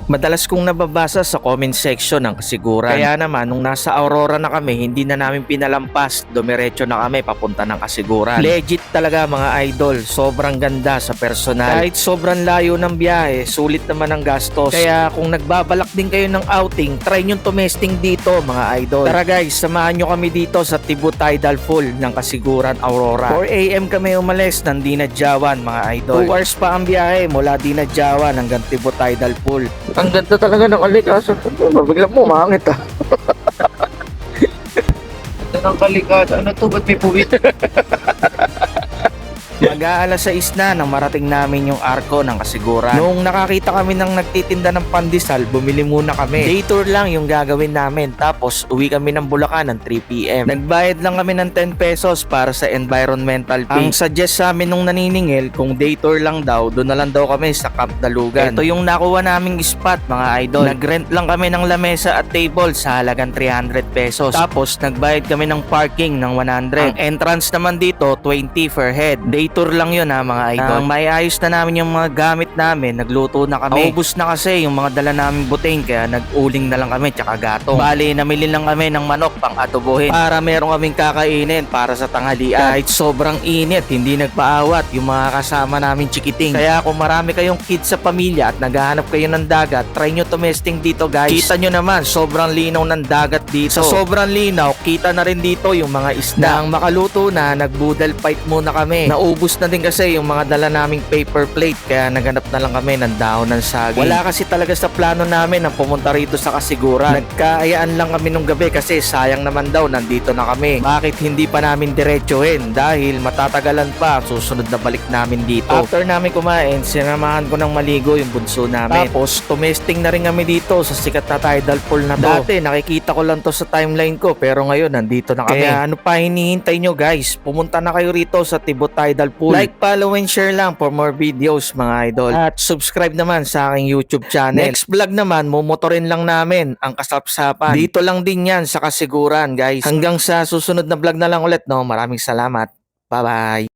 Madalas kong nababasa sa comment section ng kasiguran. Kaya naman, nung nasa Aurora na kami, hindi na namin pinalampas. Dumiretso na kami papunta ng kasiguran. Legit talaga mga idol. Sobrang ganda sa personal. Kahit sobrang layo ng biyahe, sulit naman ang gastos. Kaya kung nagbabalak din kayo ng outing, try nyo tumesting dito mga idol. Tara guys, samahan nyo kami dito sa Tibu Tidal Pool ng kasiguran Aurora. 4 AM kami umalis ng Dinadjawan mga idol. 2 hours pa ang biyahe mula Dinadjawan hanggang Tibu Tidal Pool. Ang ganda talaga ng kalikasan. Bigla mo, mangit ah. Ganda ng kalikasan. Ano to? Ba't may puwit? Mag-aalas 6 na nang marating namin yung arko ng kasiguran. Nung nakakita kami ng nagtitinda ng pandesal, bumili muna kami. Day tour lang yung gagawin namin. Tapos uwi kami ng Bulacan ng 3 PM. Nagbayad lang kami ng 10 pesos para sa environmental fee. Ang suggest sa amin nung naniningil, kung day tour lang daw, doon na lang daw kami sa Camp Dalugan. Ito yung nakuha naming spot mga idol. Nag-rent lang kami ng lamesa at table sa halagang 300 pesos. Tapos nagbayad kami ng parking ng 100. Ang entrance naman dito, 20 per head. Day tour lang yun ha mga idol. May ayos na namin yung mga gamit namin, nagluto na kami. Naubos na kasi yung mga dala namin buteng kaya nag-uling na lang kami tsaka gatong. Bali, namili lang kami ng manok pang atubuhin para meron kaming kakainin para sa tanghalian. Kahit sobrang init, hindi nagpaawat yung mga kasama namin chikiting. Kaya kung marami kayong kids sa pamilya at naghahanap kayo ng dagat, try nyo tumesting dito guys. Kita nyo naman, sobrang linaw ng dagat dito. Sa sobrang linaw, kita na rin dito yung mga isda. Nang makaluto na, nag-boodle fight muna kami. Naubos na din kasi yung mga dala naming paper plate kaya naghanap na lang kami ng dahon ng saging. Wala kasi talaga sa plano namin ang pumunta rito sa kasiguran. Nagkaayaan lang kami nung gabi kasi sayang naman daw nandito na kami. Bakit hindi pa namin diretsuhin? Dahil matatagalan pa ang susunod na balik namin dito. After namin kumain, sinamahan ko ng maligo yung bunso namin. Tapos tumesting na rin kami dito sa sikat na tidal pool na to. Dati nakikita ko lang to sa timeline ko pero ngayon nandito na kami. Kaya ano pa hinihintay nyo guys? Pumunta na kayo rito sa Tibu Tidal Pool. Like, follow and share lang for more videos mga idol. At subscribe naman sa aking YouTube channel. Next vlog naman, mumotorin lang namin ang kasapsapan. Dito lang din yan sa kasiguran guys. Hanggang sa susunod na vlog na lang ulit no. Maraming salamat. Bye bye.